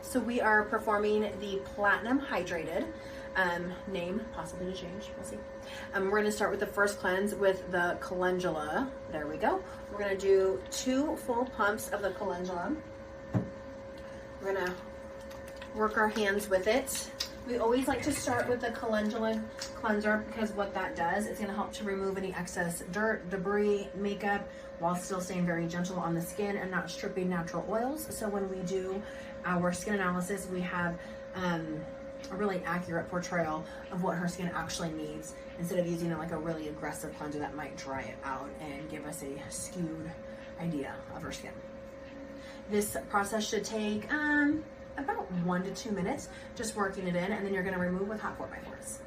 So we are performing the Platinum Hydrated. Name possibly to change, we'll see. We're going to start with the first cleanse with the calendula. There we go. We're going to do 2 full pumps of the calendula. We're going to work our hands with it. We always like to start with the calendula cleanser because what that does, it's going to help to remove any excess dirt, debris, makeup, while still staying very gentle on the skin and not stripping natural oils. So when we do our skin analysis, we have a really accurate portrayal of what her skin actually needs, instead of using like a really aggressive cleanser that might dry it out and give us a skewed idea of her skin. This process should take about 1 to 2 minutes, just working it in, and then you're going to remove with hot 4x4s.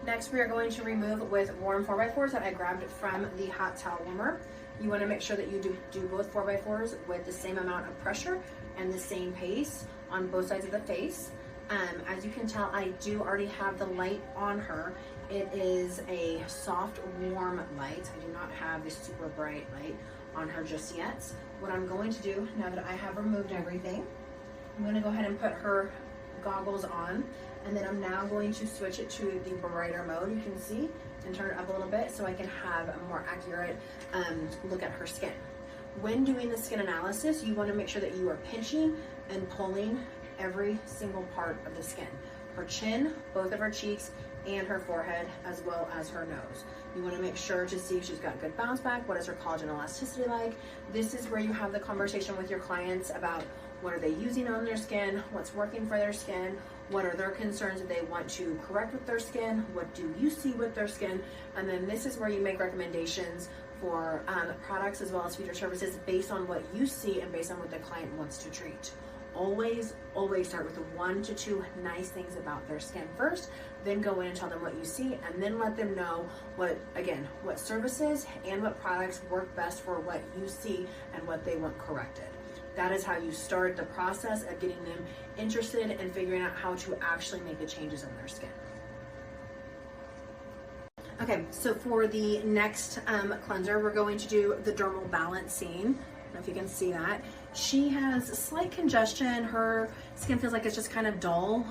Next, we are going to remove with warm 4x4s that I grabbed from the hot towel warmer. You want to make sure that you do both 4x4s with the same amount of pressure and the same pace on both sides of the face. As you can tell, I do already have the light on her. It is a soft, warm light. I do not have the super bright light on her just yet. What I'm going to do, now that I have removed everything, I'm going to go ahead and put her goggles on, and then I'm now going to switch it to the brighter mode, you can see, and turn it up a little bit so I can have a more accurate look at her skin. When doing the skin analysis, you want to make sure that you are pinching and pulling every single part of the skin. Her chin, both of her cheeks, and her forehead, as well as her nose. You want to make sure to see if she's got good bounce back. What is her collagen elasticity like? This is where you have the conversation with your clients about what are they using on their skin, what's working for their skin, what are their concerns that they want to correct with their skin, what do you see with their skin, and then this is where you make recommendations for products as well as future services based on what you see and based on what the client wants to treat. Always start with the 1 to 2 nice things about their skin first, then go in and tell them what you see, and then let them know what services and what products work best for what you see and what they want corrected. That is how you start the process of getting them interested and figuring out how to actually make the changes in their skin. Okay, so for the next cleanser, we're going to do the dermal balancing. I don't know if you can see that. She has slight congestion. Her skin feels like it's just kind of dull.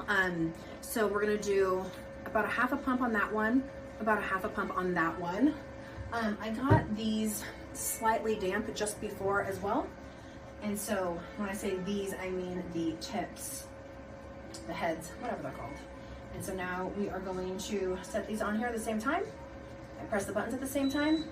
So we're gonna do about a half a pump on that one, about a half a pump on that one. I got these slightly damp just before as well. And so when I say these, I mean the tips, the heads, whatever they're called. And so now we are going to set these on here at the same time and press the buttons at the same time.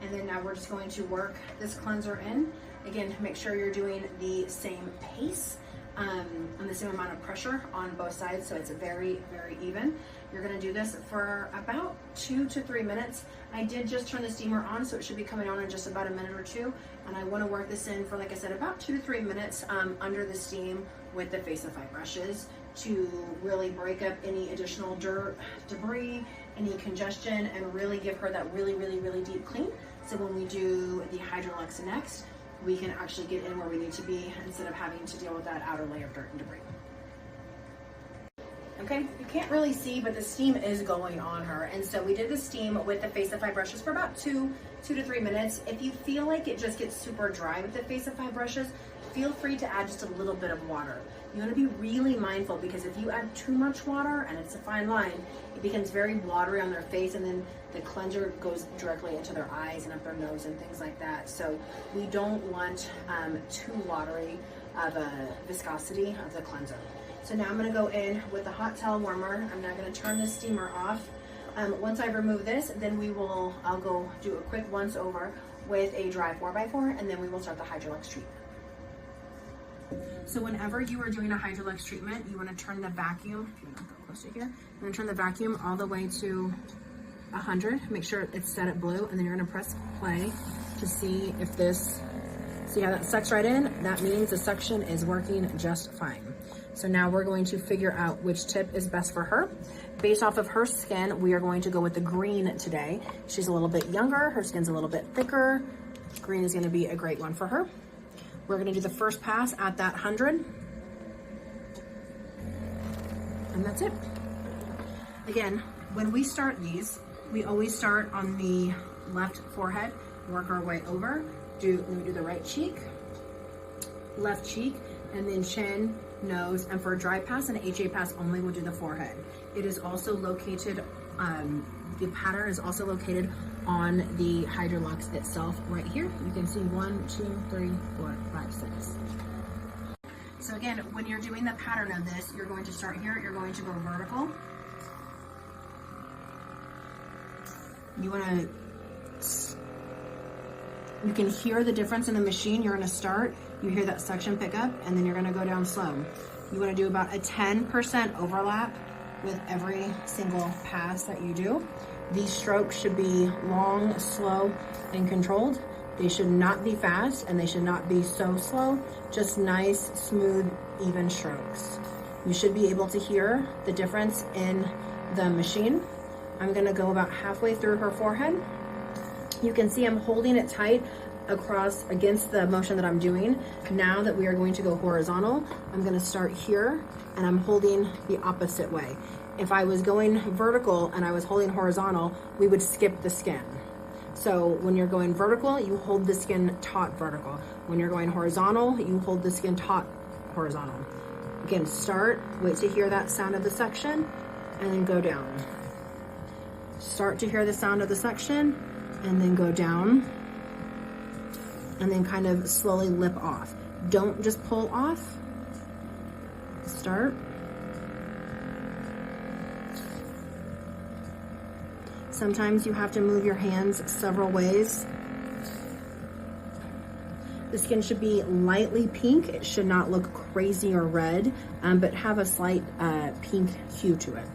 And then now we're just going to work this cleanser in. Again, make sure you're doing the same pace and the same amount of pressure on both sides, so it's very, very even. You're gonna do this for about 2 to 3 minutes. I did just turn the steamer on, so it should be coming on in just about a minute or 2. And I wanna work this in for, like I said, about 2 to 3 minutes under the steam with the Faceify brushes to really break up any additional dirt, debris, any congestion, and really give her that really, really, really deep clean. So when we do the Hydrolux next, we can actually get in where we need to be instead of having to deal with that outer layer of dirt and debris. Okay, you can't really see, but the steam is going on her. And so we did the steam with the Faceify brushes for about 2 to 3 minutes. If you feel like it just gets super dry with the Faceify brushes, feel free to add just a little bit of water. You want to be really mindful, because if you add too much water, and it's a fine line, it becomes very watery on their face, and then the cleanser goes directly into their eyes and up their nose and things like that. So we don't want too watery of a viscosity of the cleanser. So now I'm going to go in with the hot towel warmer. I'm now going to turn the steamer off. Once I remove this, then I'll go do a quick once over with a dry 4x4, and then we will start the Hydrolux treatment. So whenever you are doing a Hydrolux treatment, you want to turn the vacuum, if you want to go closer here, you're going to turn the vacuum all the way to 100. Make sure it's set at blue, and then you're going to press play to see if see how that sucks right in? That means the suction is working just fine. So now we're going to figure out which tip is best for her. Based off of her skin, we are going to go with the green today. She's a little bit younger, her skin's a little bit thicker. Green is going to be a great one for her. We're going to do the first pass at that 100. And that's it. Again, when we start these, we always start on the left forehead, work our way over. We do the right cheek, left cheek, and then chin, nose, and for a dry pass and an HA pass only, we'll do the forehead. It is also located, the pattern is also located on the Hydrolux itself right here. You can see 1, 2, 3, 4, 5, 6. So again, when you're doing the pattern of this, you're going to start here, you're going to go vertical. You can hear the difference in the machine. You're gonna start, you hear that section pick up, and then you're gonna go down slow. You wanna do about a 10% overlap with every single pass that you do. These strokes should be long, slow, and controlled. They should not be fast, and they should not be so slow, just nice, smooth, even strokes. You should be able to hear the difference in the machine. I'm gonna go about halfway through her forehead. You can see I'm holding it tight across against the motion that I'm doing. Now that we are going to go horizontal, I'm gonna start here and I'm holding the opposite way. If I was going vertical and I was holding horizontal, we would skip the skin. So when you're going vertical, you hold the skin taut vertical. When you're going horizontal, you hold the skin taut horizontal. Again, start, wait to hear that sound of the section, and then go down. Start to hear the sound of the section, and then go down, and then kind of slowly lip off. Don't just pull off. Start. Sometimes you have to move your hands several ways. The skin should be lightly pink. It should not look crazy or red, but have a slight pink hue to it.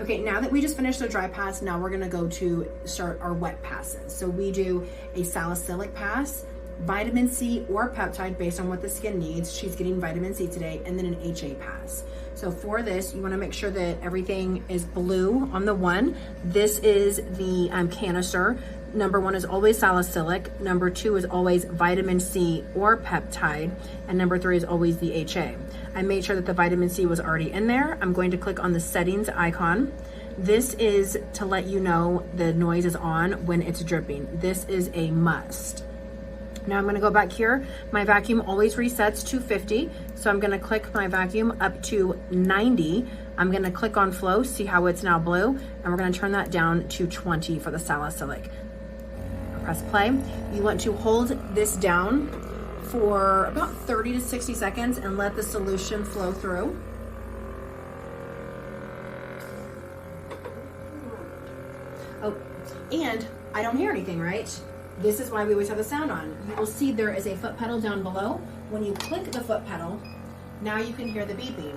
Okay, now that we just finished the dry pass, now we're gonna go to start our wet passes. So we do a salicylic pass, vitamin C or peptide based on what the skin needs. She's getting vitamin C today, and then an HA pass. So for this, you wanna make sure that everything is blue on the one. This is the canister. Number 1 is always salicylic. Number 2 is always vitamin C or peptide. And number 3 is always the HA. I made sure that the vitamin C was already in there. I'm going to click on the settings icon. This is to let you know the noise is on when it's dripping. This is a must. Now I'm gonna go back here. My vacuum always resets to 50. So I'm gonna click my vacuum up to 90. I'm gonna click on flow, see how it's now blue, and we're gonna turn that down to 20 for the salicylic. Press play. You want to hold this down for about 30 to 60 seconds and let the solution flow through. Oh, and I don't hear anything, right? This is why we always have the sound on. You will see there is a foot pedal down below. When you click the foot pedal, now you can hear the beeping.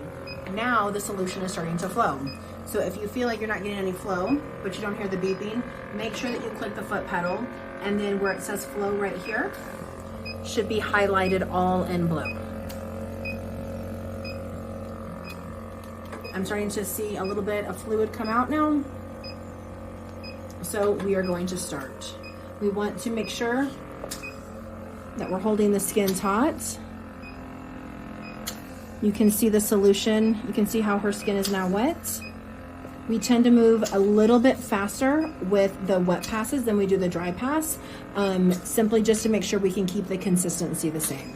Now the solution is starting to flow. So if you feel like you're not getting any flow, but you don't hear the beeping, make sure that you click the foot pedal, and then where it says flow right here, should be highlighted all in blue. I'm starting to see a little bit of fluid come out now. So we are going to start. We want to make sure that we're holding the skin taut. You can see the solution. You can see how her skin is now wet. We tend to move a little bit faster with the wet passes than we do the dry pass, simply just to make sure we can keep the consistency the same.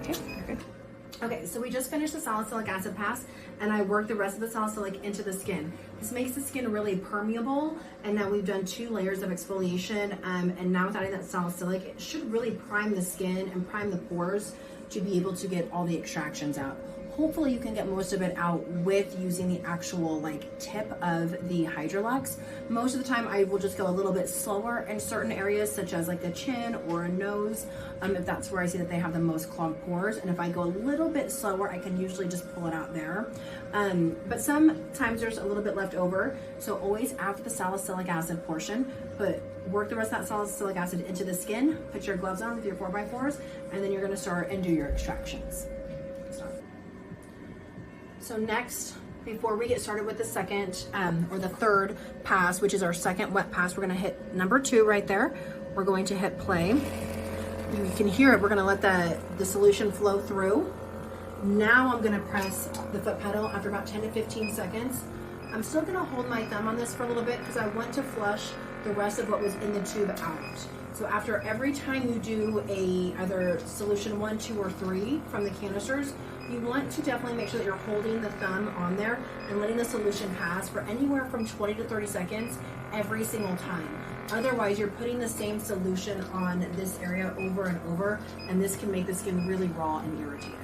Okay, you're good. Okay, so we just finished the salicylic acid pass, and I worked the rest of the salicylic into the skin. This makes the skin really permeable, and now we've done 2 layers of exfoliation, and now with adding that salicylic, it should really prime the skin and prime the pores to be able to get all the extractions out. Hopefully you can get most of it out with using the actual tip of the Hydrolux. Most of the time I will just go a little bit slower in certain areas, such as like the chin or a nose, if that's where I see that they have the most clogged pores. And if I go a little bit slower, I can usually just pull it out there. But sometimes there's a little bit left over. So always after the salicylic acid portion, work the rest of that salicylic acid into the skin, put your gloves on with your 4x4s, and then you're gonna start and do your extractions. So next, before we get started with the second or the third pass, which is our second wet pass, we're gonna hit number 2 right there. We're going to hit play. You can hear it, we're gonna let the solution flow through. Now I'm gonna press the foot pedal after about 10 to 15 seconds. I'm still gonna hold my thumb on this for a little bit because I want to flush the rest of what was in the tube out. So after every time you do either solution 1, 2, or 3 from the canisters, you want to definitely make sure that you're holding the thumb on there and letting the solution pass for anywhere from 20 to 30 seconds every single time. Otherwise, you're putting the same solution on this area over and over, and this can make the skin really raw and irritated.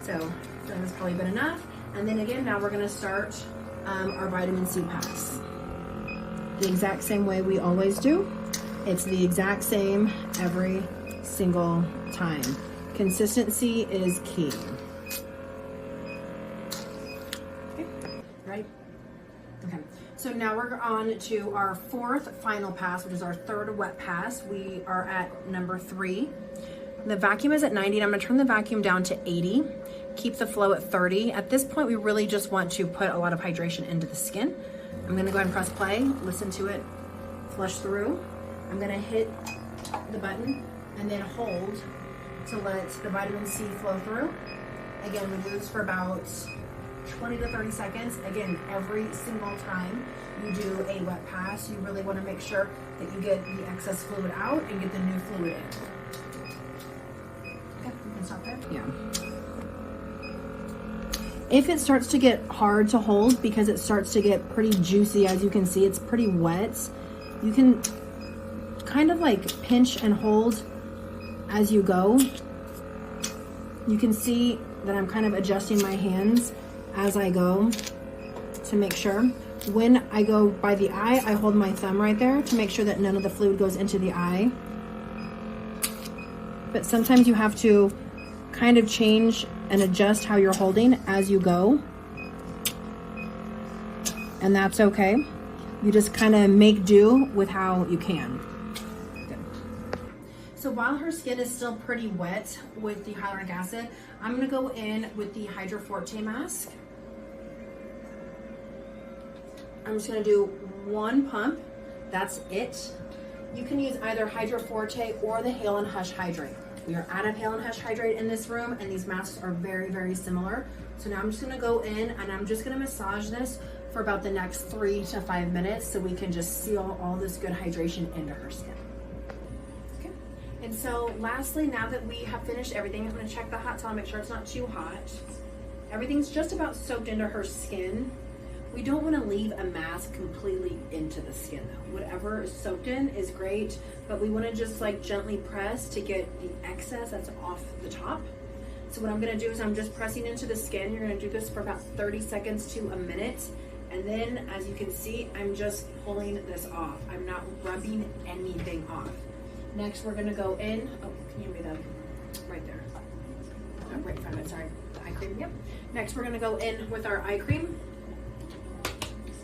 So that has probably been enough. And then again, now we're gonna start our vitamin C pass. The exact same way we always do. It's the exact same every single time. Consistency is key. Okay, ready? Okay, so now we're on to our 4th final pass, which is our 3rd wet pass. We are at number 3. The vacuum is at 90, and I'm gonna turn the vacuum down to 80. Keep the flow at 30. At this point, we really just want to put a lot of hydration into the skin. I'm gonna go ahead and press play, listen to it flush through. I'm gonna hit the button and then hold to let the vitamin C flow through. Again, we do this for about 20 to 30 seconds. Again, every single time you do a wet pass, you really wanna make sure that you get the excess fluid out and get the new fluid in. Okay, you can stop there. Yeah. If it starts to get hard to hold because it starts to get pretty juicy, as you can see, it's pretty wet, you can kind of like pinch and hold as you go. You can see that I'm kind of adjusting my hands as I go to make sure. When I go by the eye, I hold my thumb right there to make sure that none of the fluid goes into the eye. But sometimes you have to kind of change and adjust how you're holding as you go. And that's okay. You just kind of make do with how you can. Good. So while her skin is still pretty wet with the hyaluronic acid, I'm gonna go in with the Hydro Forte mask. I'm just gonna do 1 pump, that's it. You can use either Hydro Forte or the Hale and Hush Hydrate. We are out of Hale and Hush Hydrate in this room, and these masks are very, very similar. So now I'm just gonna go in and I'm just gonna massage this for about the next 3 to 5 minutes so we can just seal all this good hydration into her skin. Okay. And so lastly, now that we have finished everything, I'm gonna check the hot towel, make sure it's not too hot. Everything's just about soaked into her skin. We don't want to leave a mask completely into the skin though. Whatever is soaked in is great, but we want to just like gently press to get the excess that's off the top. So what I'm going to do is I'm just pressing into the skin. You're going to do this for about 30 seconds to a minute. And then as you can see, I'm just pulling this off. I'm not rubbing anything off. Next, we're going to go in. Oh, can you give me the, right there. Oh, right in front of it, sorry. The eye cream, yep. Next, we're going to go in with our eye cream.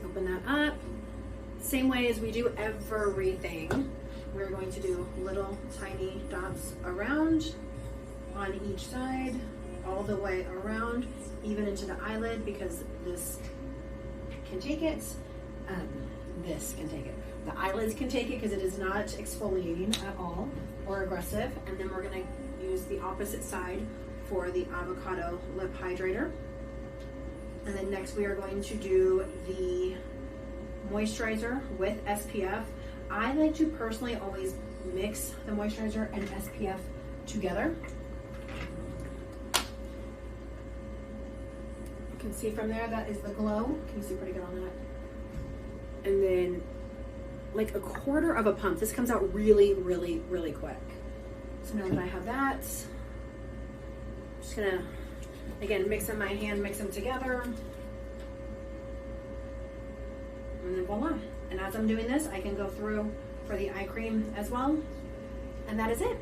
Open that up. Same way as we do everything, we're going to do little tiny dots around on each side, all the way around, even into the eyelid, because this can take it. This can take it. The eyelids can take it because it is not exfoliating at all or aggressive. And then we're going to use the opposite side for the avocado lip hydrator. And then next we are going to do the moisturizer with SPF. I like to personally always mix the moisturizer and SPF together. You can see from there, that is the glow. Can you see pretty good on that? And then like a quarter of a pump. This comes out really, really, really quick. So now that I have that, I'm just gonna, again, mix in my hand, mix them together. And then voila. And as I'm doing this, I can go through for the eye cream as well. And that is it.